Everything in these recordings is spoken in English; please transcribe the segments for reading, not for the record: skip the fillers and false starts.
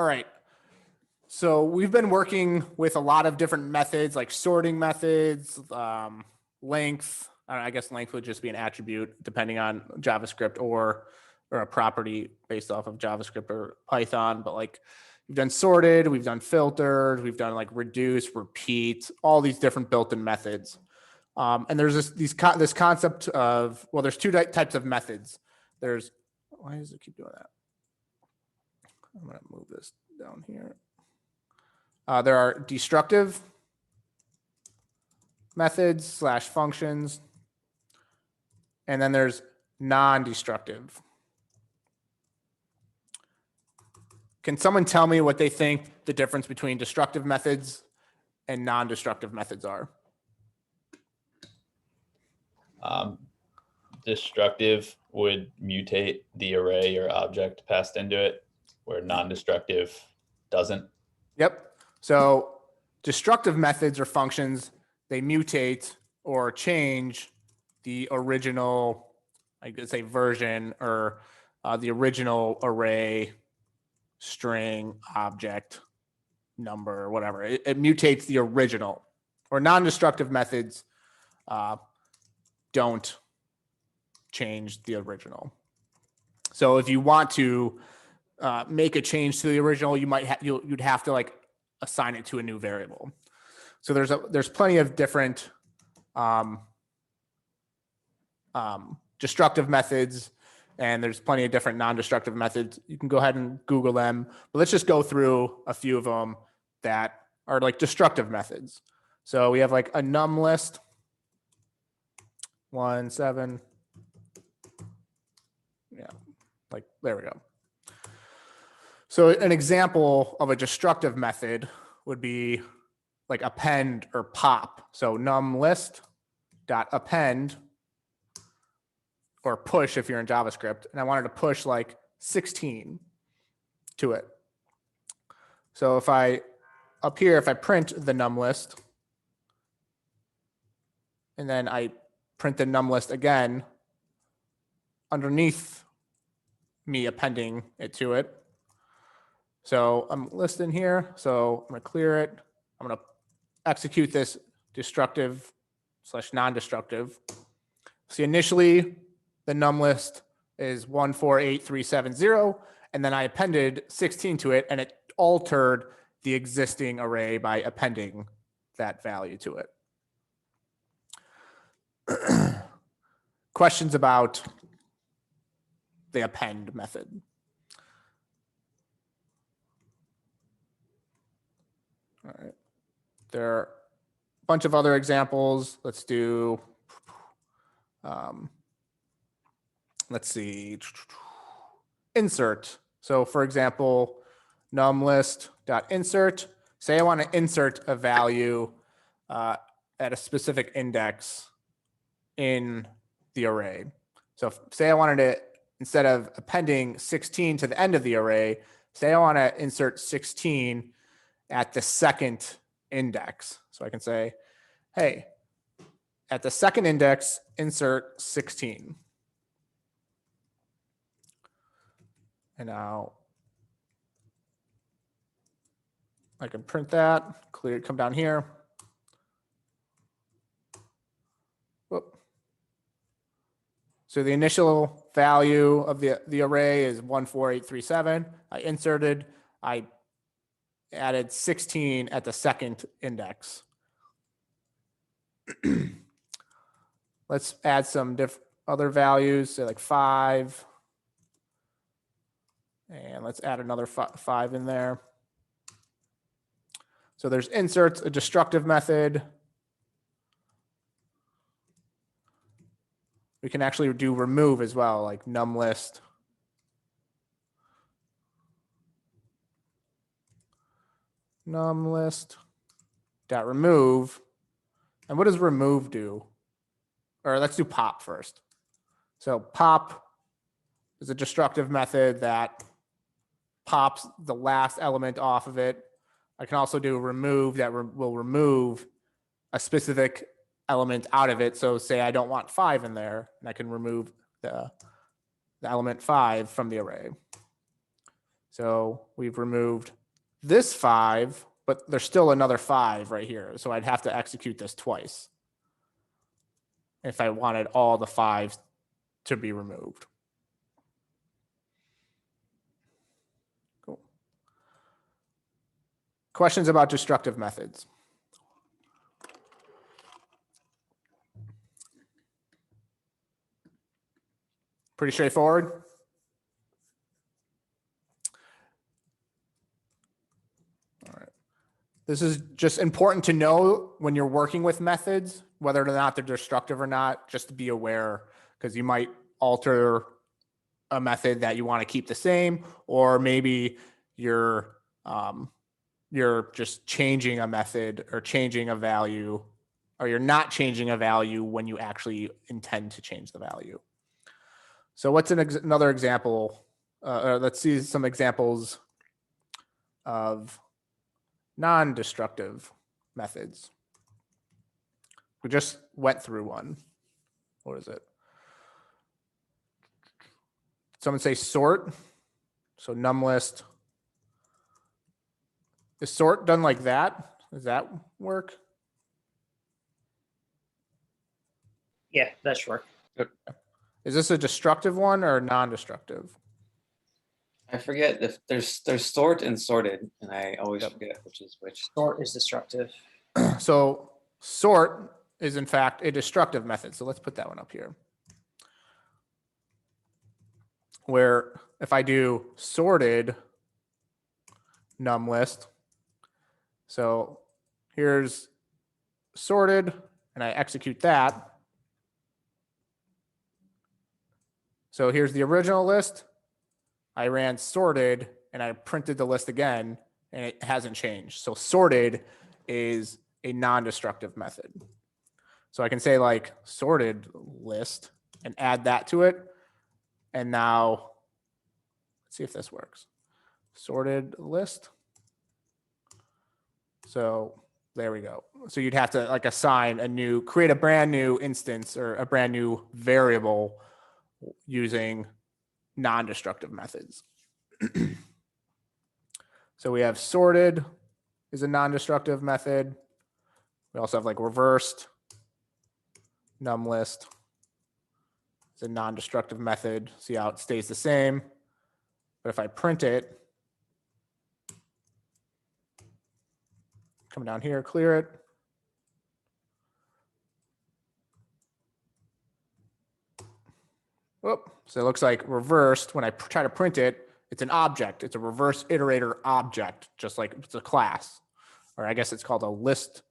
All right. So we've been working with a lot of different methods like sorting methods, length. I guess length would just be an attribute depending on JavaScript or a property based off of JavaScript or Python. But like we've done sorted, we've done filtered, we've done like reduce, repeat, all these different built-in methods. And there's this concept of, well, there's two types of methods. There's, why does it keep doing that? I'm going to move this down here. There are destructive methods / functions. And then there's non-destructive. Can someone tell me what they think the difference between destructive methods and non-destructive methods are? Destructive would mutate the array or object passed into it, where non-destructive doesn't. Yep. So destructive methods or functions, they mutate or change the original, I could say version or the original array, string, object, number, or whatever. It mutates the original. Or non-destructive methods don't change the original. So if you want to make a change to the original, you'd have to like assign it to a new variable. So there's plenty of different destructive methods, and there's plenty of different non-destructive methods. You can go ahead and Google them, but let's just go through a few of them that are like destructive methods. So we have like a num list, 1, 7. Yeah, like there we go. So an example of a destructive method would be like append or pop. So num list dot append or push if you're in JavaScript, and I wanted to push like 16 to it. So if I up here, if I print the num list and then I print the num list again underneath me appending it to it. So I'm listing here. So I'm going to clear it. I'm going to execute this destructive / non-destructive. See, initially the num list is 148370, and then I appended 16 to it, and it altered the existing array by appending that value to it. Questions about the append method? All right. There are a bunch of other examples. Let's do, let's see, insert. So for example, num list.insert. Say I want to insert a value at a specific index in the array. So say I wanted to, instead of appending 16 to the end of the array, say I want to insert 16 at the second index. So I can say, hey, at the second index, insert 16. And now I can print that, clear it, come down here. Whoop. So the initial value of the array is 14837. I inserted, I added 16 at the second index. Let's add some other values, say like 5. And let's add another 5 in there. So there's inserts, a destructive method. We can actually do remove as well, like num list. Num list dot remove. And what does remove do? Or let's do pop first. So pop is a destructive method that pops the last element off of it. I can also do remove that will remove a specific element out of it. So say I don't want 5 in there, and I can remove the element 5 from the array. So we've removed this 5, but there's still another 5 right here. So I'd have to execute this twice if I wanted all the 5s to be removed. Cool. Questions about destructive methods? Pretty straightforward. All right. This is just important to know when you're working with methods, whether or not they're destructive or not, just to be aware, because you might alter a method that you want to keep the same, or maybe you're just changing a method or changing a value, or you're not changing a value when you actually intend to change the value. So what's another example? Let's see some examples of non-destructive methods. We just went through one. What is it? Someone say sort. So num list. Is sort done like that? Does that work? Yeah, that should work. Is this a destructive one or non-destructive? I forget if there's sort and sorted, and I always Yep. forget which is which. Sort is destructive. So sort is in fact a destructive method. So let's put that one up here. Where if I do sorted num list, so here's sorted and I execute that. So here's the original list. I ran sorted and I printed the list again and it hasn't changed. So sorted is a non-destructive method. So I can say like sorted list and add that to it. And now let's see if this works. Sorted list. So there we go. So you'd have to like assign create a brand new instance or a brand new variable using non-destructive methods. So we have sorted is a non-destructive method. We also have like reversed num list. It's a non-destructive method. See how it stays the same. But if I print it, come down here, clear it. Whoop. So it looks like reversed. When I try to print it, it's an object. It's a reverse iterator object, just like it's a class. Or I guess it's called a list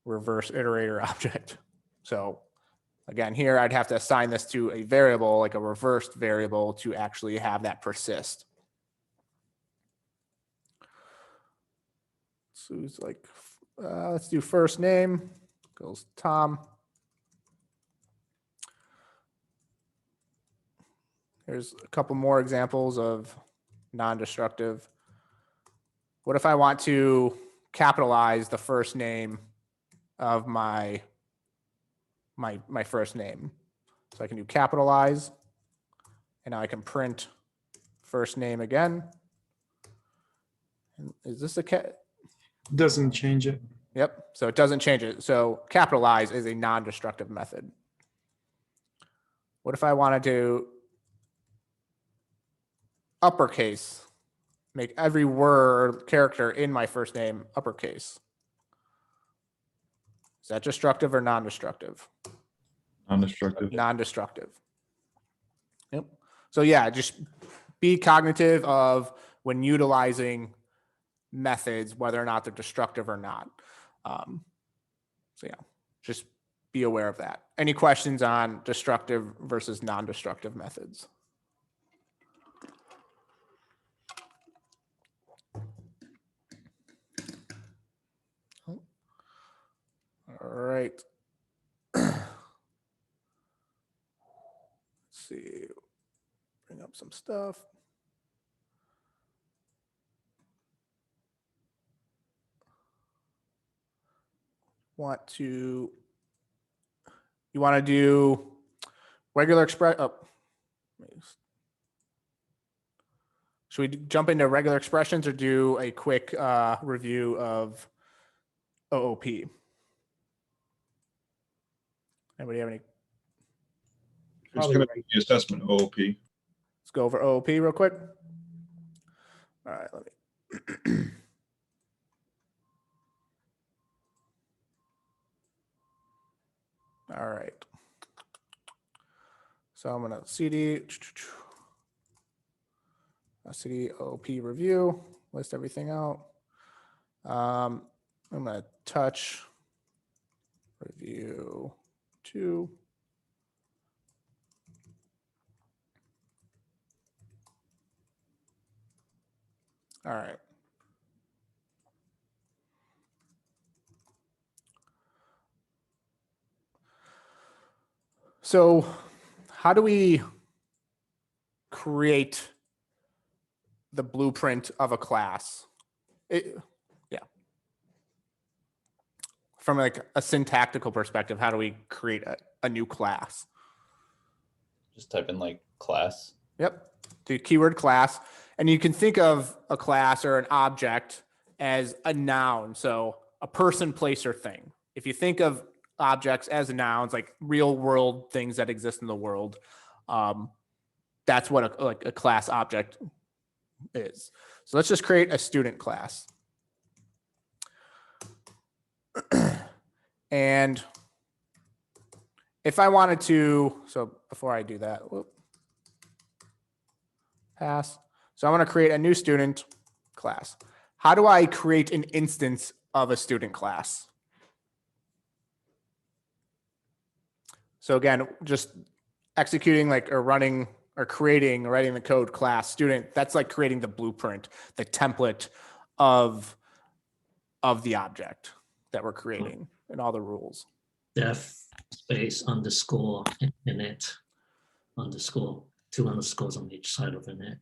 reverse iterator object. So again, here I'd have to assign this to a variable, like a reversed variable, to actually have that persist. So it's like, let's do first name, goes Tom. Here's a couple more examples of non-destructive. What if I want to capitalize the first name of my first name? So I can do capitalize, and now I can print first name again. And is this a Doesn't change it. Yep. So it doesn't change it. So capitalize is a non-destructive method. What if I wanted to uppercase, make every word character in my first name uppercase? Is that destructive or non-destructive? Non-destructive. Non-destructive. Yep. So yeah, just be cognitive of when utilizing methods, whether or not they're destructive or not. So yeah, just be aware of that. Any questions on destructive versus non-destructive methods? All right. Let's see. Bring up some stuff. You want to do regular express? Oh, should Should we jump into regular expressions or do a quick review of OOP? Anybody have any? It's going to be the assessment OOP. Let's go over OOP real quick. All right, let me. All right. So I'm going to CD OOP review, list everything out. I'm going to touch review 2. All right. So how do we create the blueprint of a class? From like a syntactical perspective, how do we create a new class? Just type in like class. Yep, the keyword class. And you can think of a class or an object as a noun. So a person, place, or thing. If you think of objects as nouns, like real world things that exist in the world, that's what a class object is. So let's just create a student class. And if I wanted to, so before I do that, pass. So I want to create a new student class. How do I create an instance of a student class? So again, just executing like or running or creating or writing the code class student, that's like creating the blueprint, the template of the object that we're creating and all the rules. Def space underscore init underscore, 2 underscores on each side of init.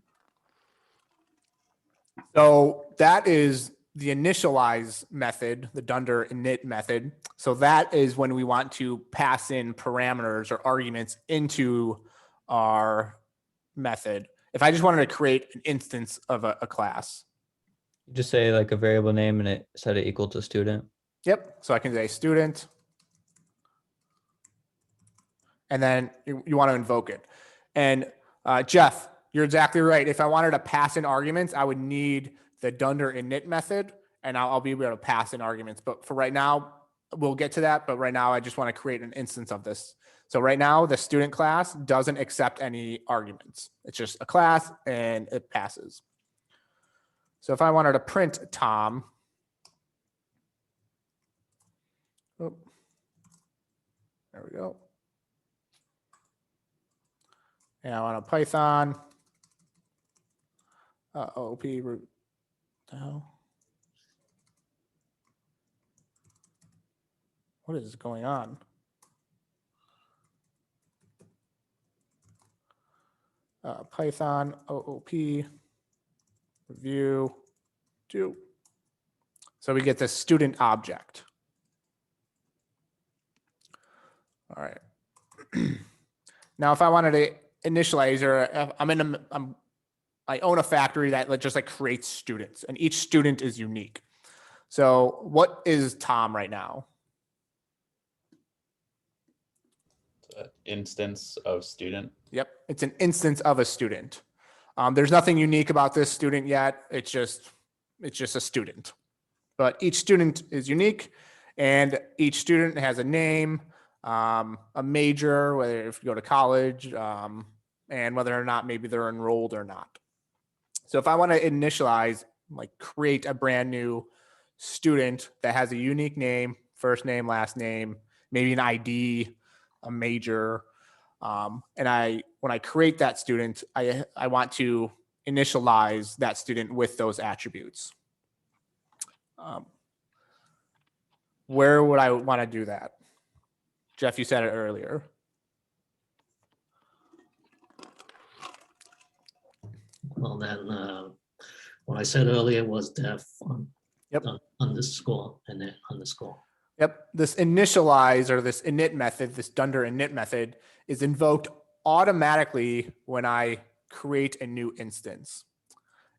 So that is the initialize method, the dunder init method. So that is when we want to pass in parameters or arguments into our method. If I just wanted to create an instance of a class. Just say like a variable name and it set it equal to student. Yep. So I can say student. And then you want to invoke it. And Jeff, you're exactly right. If I wanted to pass in arguments, I would need the dunder init method and I'll be able to pass in arguments. But for right now, we'll get to that. But right now, I just want to create an instance of this. So right now, the student class doesn't accept any arguments. It's just a class and it passes. So if I wanted to print Tom, oh, there we go. And I want a Python, OOP root, the hell? What is going on? Python, OOP, review, 2. So we get the student object. All right. Now, if I wanted to initialize, or if I own a factory that just like creates students, and each student is unique. So what is Tom right now? Instance of student. Yep, it's an instance of a student. There's nothing unique about this student yet. It's just a student. But each student is unique, and each student has a name, a major, whether if you go to college, and whether or not maybe they're enrolled or not. So if I want to initialize, like create a brand new student that has a unique name, first name, last name, maybe an ID, a major, and when I create that student, I want to initialize that student with those attributes. Where would I want to do that? Jeff, you said it earlier. Well, then what I said earlier was def Yep. Underscore init underscore. Yep. This initialize or this init method, this dunder init method is invoked automatically when I create a new instance.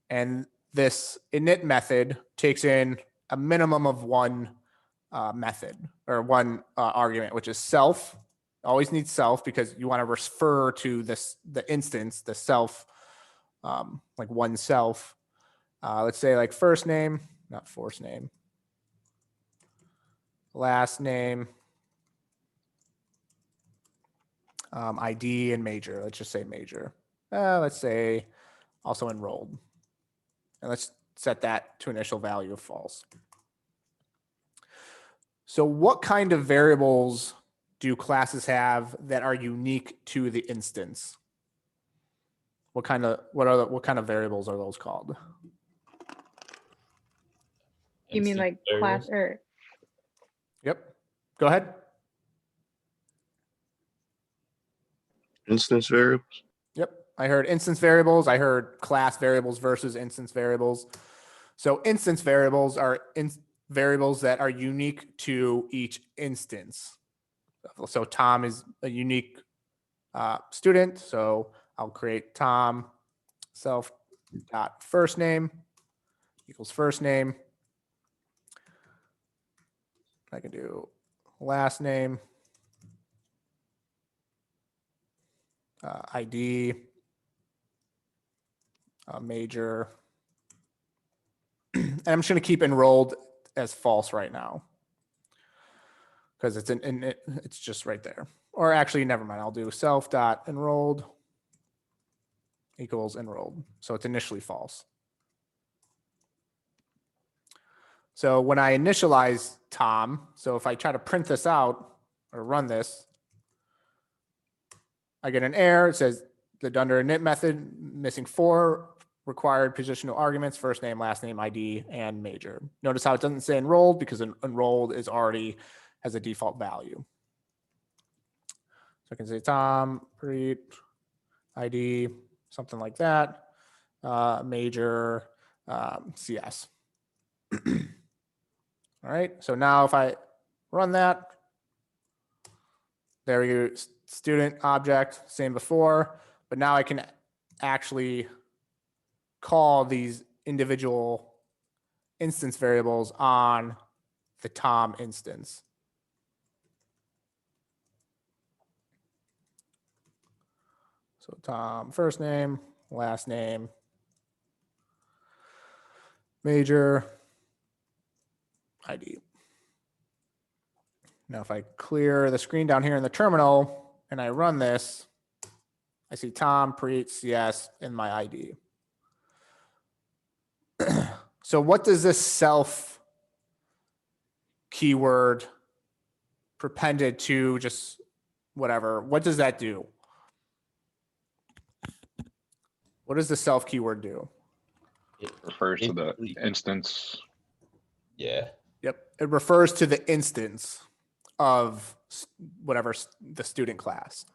And this init method takes in a minimum of one method or one argument, which is self. Always needs self because you want to refer to the instance, the self, like oneself. Let's say like first name, not first name, last name, ID, and major. Let's just say major. Let's say also enrolled. And let's set that to initial value of false. So what kind of variables do classes have that are unique to the instance? What kind of variables are those called? You mean Instance like class variables. or Yep. Go ahead. Instance variables. Yep. I heard instance variables. I heard class variables versus instance variables. So instance variables are variables that are unique to each instance. So Tom is a unique student. So I'll create Tom self dot first name equals first name. I can do last name, ID, major, and I'm just going to keep enrolled as false right now because it's just right there. Or actually, never mind. I'll do self dot enrolled equals enrolled. So it's initially false. So when I initialize Tom, so if I try to print this out or run this, I get an error. It says the dunder init method missing 4 required positional arguments: first name, last name, ID, and major. Notice how it doesn't say enrolled because enrolled is already has a default value. So I can say Tom, Preet, ID, something like that, major, CS. All right, so now if I run that, there we go, student object, same before, but now I can actually call these individual instance variables on the Tom instance. So Tom, first name, last name, major, ID. Now, if I clear the screen down here in the terminal and I run this, I see Tom, Preet, CS, and my ID. So what does this self keyword prepended to just whatever, what does that do? What does the self keyword do? It Refers to the basically- instance. Yeah. Yep. It refers to the instance of whatever the student class.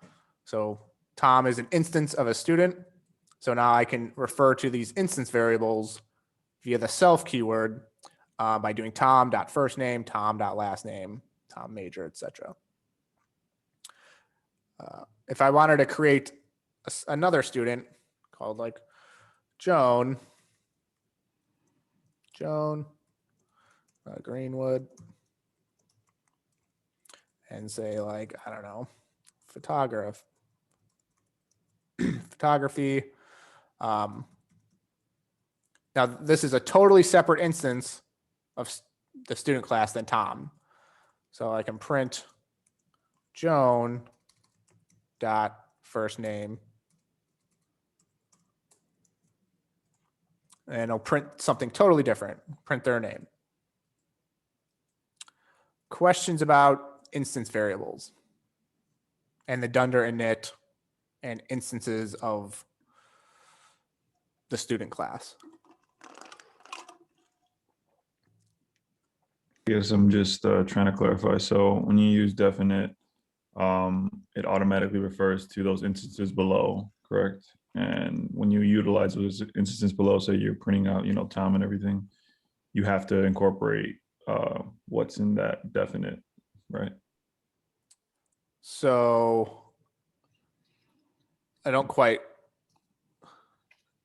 So Tom is an instance of a student. So now I can refer to these instance variables via the self keyword by doing Tom.first name, Tom.last name, Tom major, etc. If I wanted to create another student called like Joan Greenwood, and say like, I don't know, photography. Now this is a totally separate instance of the student class than Tom. So I can print Joan dot first name, and it'll print something totally different, print their name. Questions about instance variables and the dunder init and instances of the student class. Yes, I'm just trying to clarify. So when you use definite, it automatically refers to those instances below, correct? And when you utilize those instances below, say you're printing out, Tom and everything, you have to incorporate what's in that definite, right? So I don't quite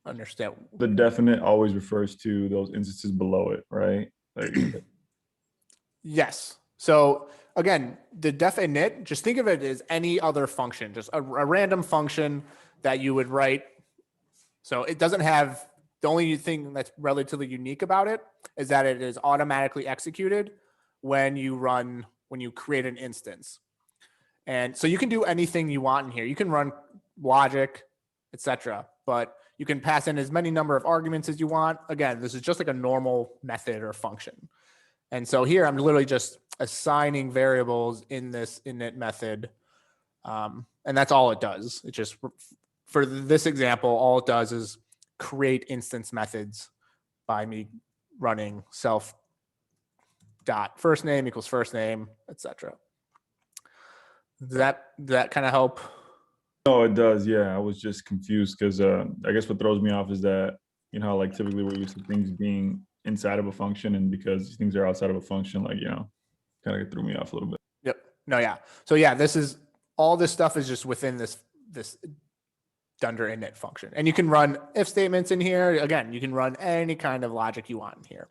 understand. The definite always refers to those instances below it, right? Like, Yes. So again, the def init, just think of it as any other function, just a random function that you would write. So it doesn't have, the only thing that's relatively unique about it is that it is automatically executed when you create an instance. And so you can do anything you want in here. You can run logic, etc. But you can pass in as many number of arguments as you want. Again, this is just like a normal method or function. And so here I'm literally just assigning variables in this init method. And that's all it does. It just, for this example, all it does is create instance methods by me running self dot first name equals first name, etc. Does that kind of help? no, it does. Yeah, I was just confused because I guess what throws me off is that, you know, like typically we're used to things being inside of a function, and because things are outside of a function, like, you know, kind of threw me off a little bit. Yep. No, yeah. So yeah, all this stuff is just within this dunder init function. And you can run if statements in here. Again, you can run any kind of logic you want in here.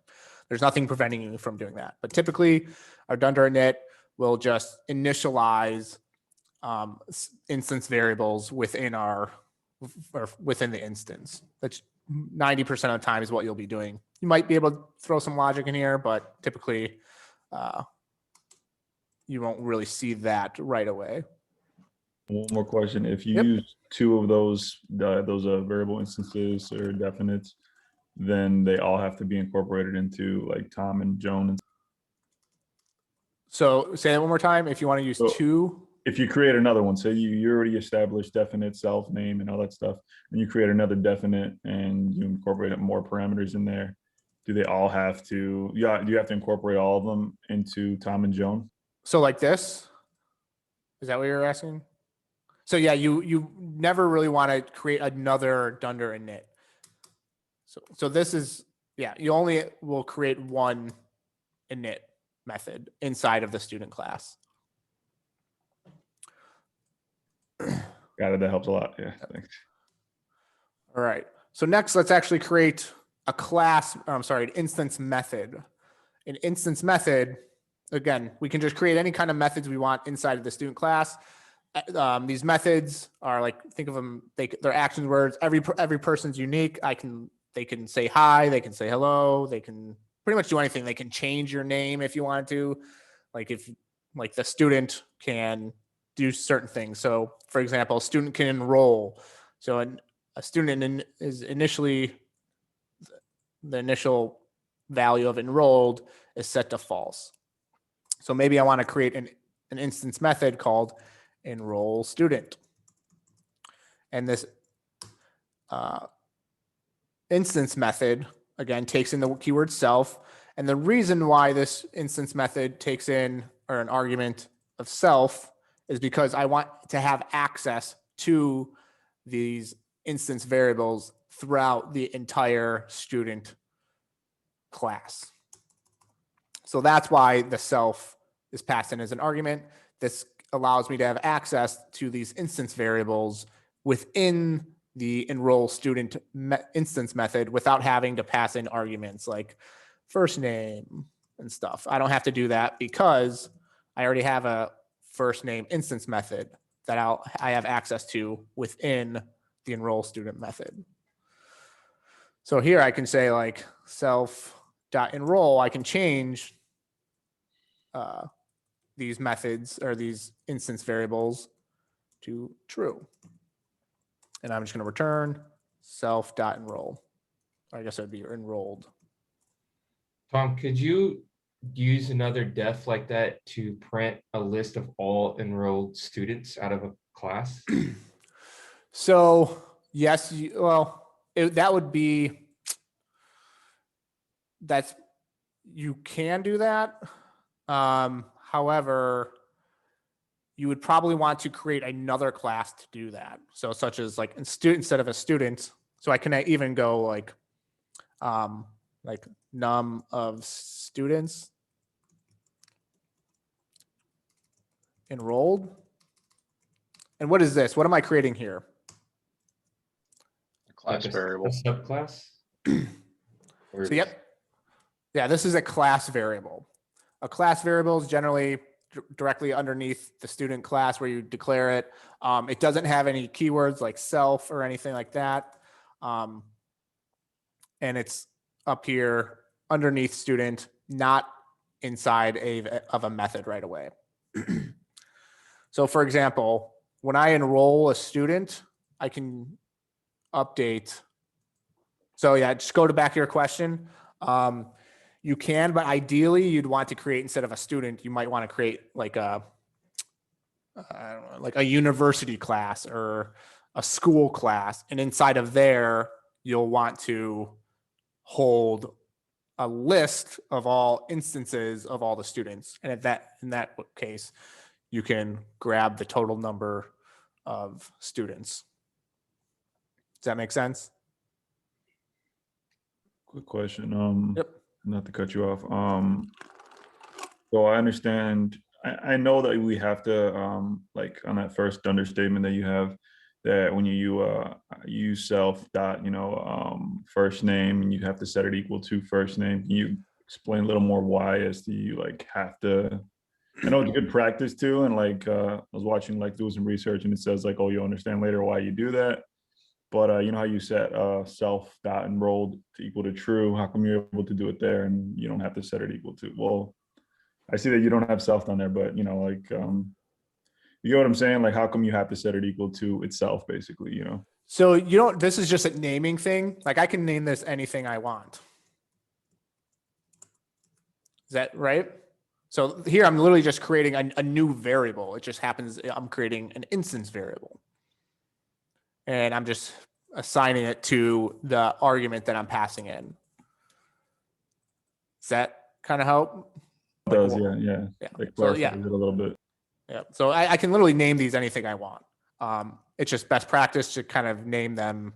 There's nothing preventing you from doing that. But typically our dunder init will just initialize instance variables within within the instance. That's 90% of the time is what you'll be doing. You might be able to throw some logic in here, but typically you won't really see that right away. One more question: if you Yep. use two of those variable instances or definites, then they all have to be incorporated into like Tom and Joan. And So say that one more time. If you want to use So- two, if you create another one, say you already established definite, self, name, and all that stuff, and you create another definite and you incorporate more parameters in there, do they all have to? Yeah, do you have to incorporate all of them into Tom and Joan? so like this, is that what you're asking? So yeah, you never really want to create another dunder init. So this is, yeah, you only will create one init method inside of the student class. Got it. That helps a lot. Yeah, thanks. All right. So next, let's actually create a class, an instance method. An instance method, again, we can just create any kind of methods we want inside of the student class. These methods are like, think of them, they're action words. Every person's unique. They can say hi, they can say hello, they can pretty much do anything. They can change your name if you want to. Like the student can do certain things. So for example, a student can enroll. So a student is initially, the initial value of enrolled is set to false. So maybe I want to create an instance method called enroll student. And this instance method, again, takes in the keyword self. And the reason why this instance method takes in, or an argument of self, is because I want to have access to these instance variables throughout the entire student class. So that's why the self is passed in as an argument. This allows me to have access to these instance variables within the enroll student instance method without having to pass in arguments like first name and stuff. I don't have to do that because I already have a first name instance method that I have access to within the enroll student method. So here I can say like self.enroll, I can change these methods or these instance variables to true. And I'm just going to return self.enroll. I guess it'd be enrolled. Tom, could you use another def like that to print a list of all enrolled students out of a class? So yes, that would be, you can do that. However, you would probably want to create another class to do that. So such as like instead of a student, so I can even go like num of students enrolled. And what is this? What am I creating here? Like Class a variable. subclass? Or So yep. Yeah, this is a class variable. A class variable is generally directly underneath the student class where you declare it. It doesn't have any keywords like self or anything like that. And it's up here underneath student, not inside of a method right away. So for example, when I enroll a student, I can update. So yeah, just go to back to your question. You can, but ideally you'd want to create, instead of a student, you might want to create like a, I don't know, like a university class or a school class. And inside of there, you'll want to hold a list of all instances of all the students. And in that case, you can grab the total number of students. Does that make sense? Quick question. Yep. Not to cut you off. So I understand. I know that we have to like on that first understatement that you have, that when you use self dot first name, and you have to set it equal to first name. Can you explain a little more why as to you like have to? I know it's good practice too, and like I was watching like doing some research, and it says like, oh, you'll understand later why you do that. But you know how you set self dot enrolled to equal to true? How come you're able to do it there and you don't have to set it equal to? Well, I see that you don't have self down there, but you know, like you know what I'm saying? Like, how come you have to set it equal to itself, basically? You know. So you don't. This is just a naming thing. Like I can name this anything I want. Is that right? So here I'm literally just creating a new variable. It just happens I'm creating an instance variable. And I'm just assigning it to the argument that I'm passing in. Does that kind of help? It does, yeah. Yeah. Like So clarifies yeah. it a little bit. Yeah. So I can literally name these anything I want. It's just best practice to kind of name them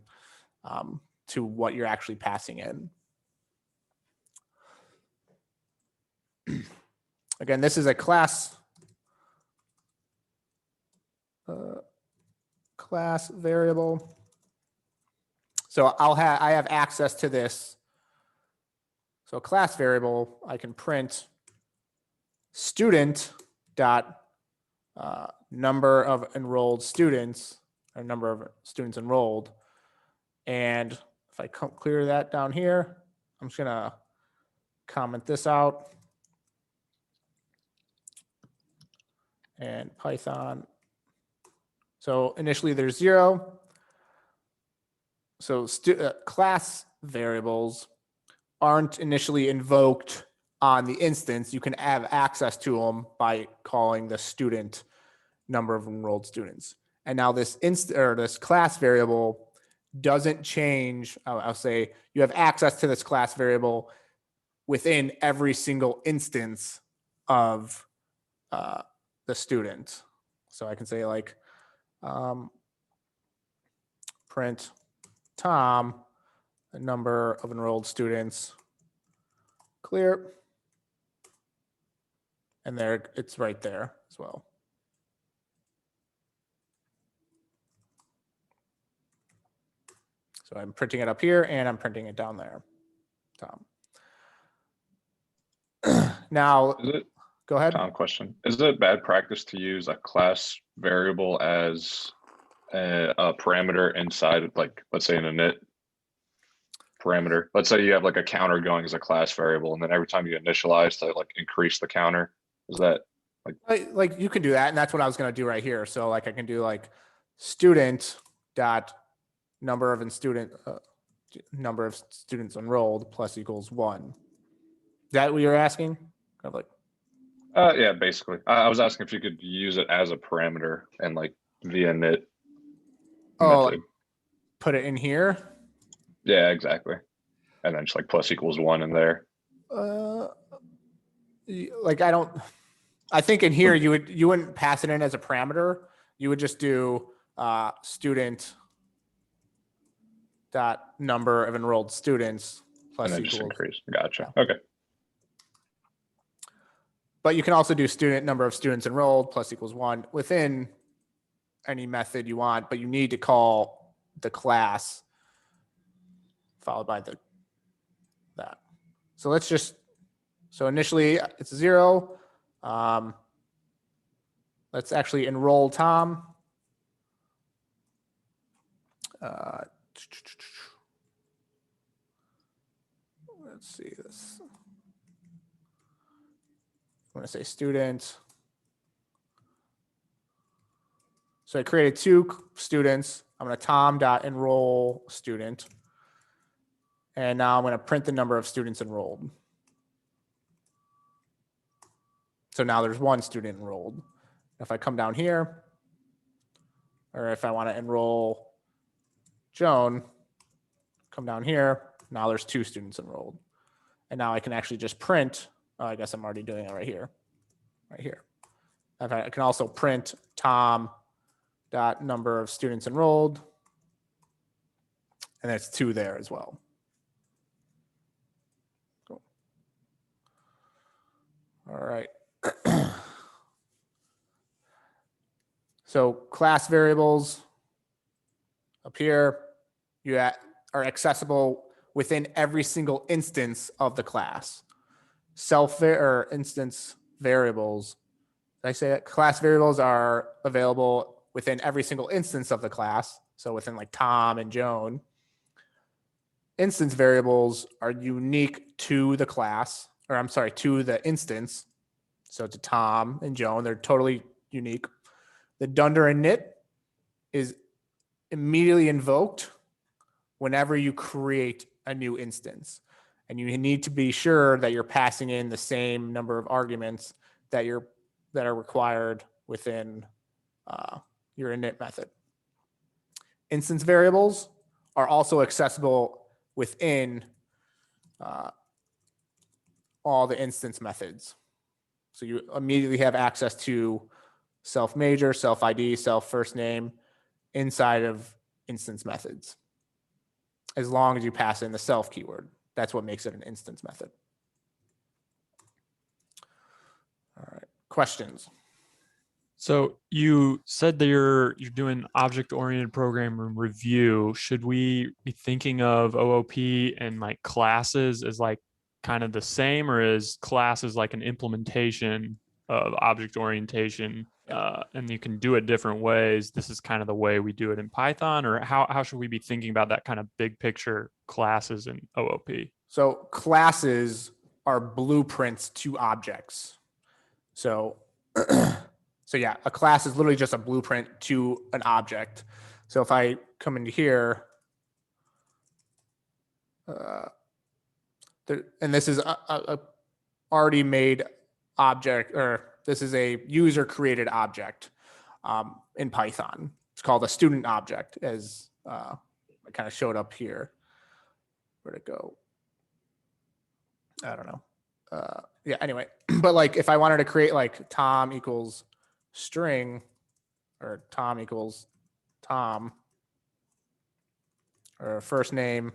to what you're actually passing in. Again, this is a class variable. So I have access to this. So class variable, I can print student dot number of enrolled students, or number of students enrolled. And if I clear that down here, I'm just gonna comment this out. And Python. So initially there's 0. So class variables aren't initially invoked on the instance. You can have access to them by calling the student number of enrolled students. And now this this class variable doesn't change. I'll say you have access to this class variable within every single instance of the student. So I can say like print Tom, the number of enrolled students, clear. And there, it's right there as well. So I'm printing it up here and I'm printing it down there, Tom. Now, go ahead. Tom, question. Is it bad practice to use a class variable as a parameter inside, like, let's say an init parameter? Let's say you have like a counter going as a class variable, and then every time you initialize to like increase the counter. Is that like you can do that, and that's what I was going to do right here. So like I can do like student dot number of students enrolled plus equals 1. Is that what you're asking? Kind of like. yeah, basically. I was asking if you could use it as a parameter and like via init. Oh, method. Put it in here. Yeah, exactly. And then just like plus equals 1 in there. Like I think in here you wouldn't pass it in as a parameter. You would just do student dot number of enrolled students plus And then just equals. increase. Gotcha. Okay. But you can also do student number of students enrolled plus equals 1 within any method you want, but you need to call the class followed by that. So let's just, so initially it's 0. Let's actually enroll Tom. Let's see this. I'm going to say student. So I created 2 students. I'm going to tom.enroll student. And now I'm going to print the number of students enrolled. So now there's 1 student enrolled. If I come down here, or if I want to enroll Joan, come down here, now there's 2 students enrolled. And now I can actually just print, I guess I'm already doing it right here. I can also print Tom dot number of students enrolled. And that's 2 there as well. Cool. All right. So class variables up here, you are accessible within every single instance of the class. Or instance variables. Did I say that? Class variables are available within every single instance of the class. So within like Tom and Joan. Instance variables are unique to the class, or I'm sorry, to the instance. So to Tom and Joan, they're totally unique. The dunder and init is immediately invoked whenever you create a new instance. And you need to be sure that you're passing in the same number of arguments that are required within your init method. Instance variables are also accessible within all the instance methods. So you immediately have access to self major, self ID, self first name inside of instance methods, as long as you pass in the self keyword. That's what makes it an instance method. All right, questions? So you said that you're doing object-oriented programming review. Should we be thinking of OOP and like classes as like kind of the same, or is classes like an implementation of object orientation, and you can do it different ways? This is kind of the way we do it in Python, or how should we be thinking about that kind of big picture classes in OOP? So classes are blueprints to objects. So so yeah, a class is literally just a blueprint to an object. So if I come into here, and this is a already made object, or this is a user created object in Python. It's called a student object, as I kind of showed up here. Where'd it go? I don't know. Yeah, anyway, but like if I wanted to create like Tom equals string, or Tom equals Tom, or first name,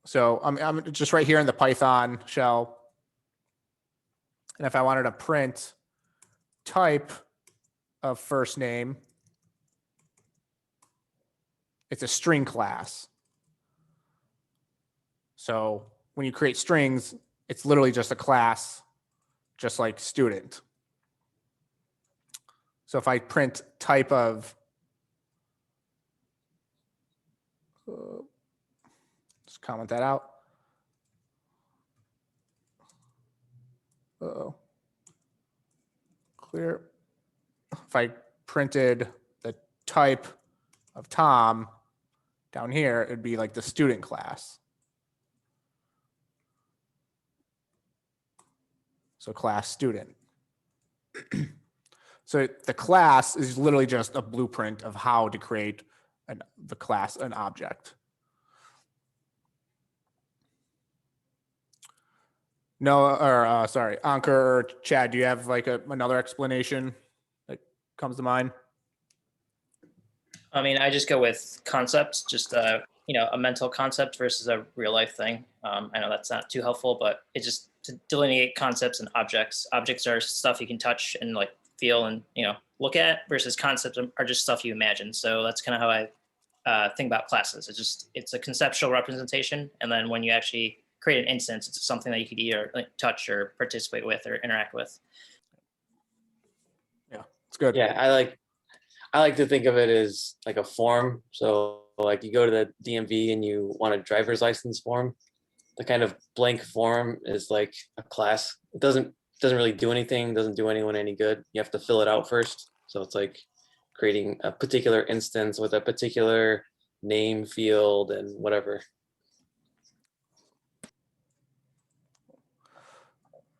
so I'm just right here in the Python shell. And if I wanted to print type of first name, it's a string class. So when you create strings, it's literally just a class, just like student. So if I print type of, just comment that out. Uh-oh. Clear. If I printed the type of Tom down here, it'd be like the student class. So class student. So the class is literally just a blueprint of how to create the class, an object. No, or sorry, Ankur or Chad, do you have like another explanation that comes to mind? I mean, I just go with concepts, just a mental concept versus a real life thing. I know that's not too helpful, but it just to delineate concepts and objects. Objects are stuff you can touch and like feel, and look at, versus concepts are just stuff you imagine. So that's kind of how I think about classes. It's a conceptual representation, and then when you actually create an instance, it's something that you could either touch or participate with or interact with. Yeah, it's good. Yeah, I like to think of it as like a form. So like you go to the DMV and you want a driver's license form. The kind of blank form is like a class. It doesn't really do anything, doesn't do anyone any good. You have to fill it out first. So it's like creating a particular instance with a particular name field and whatever.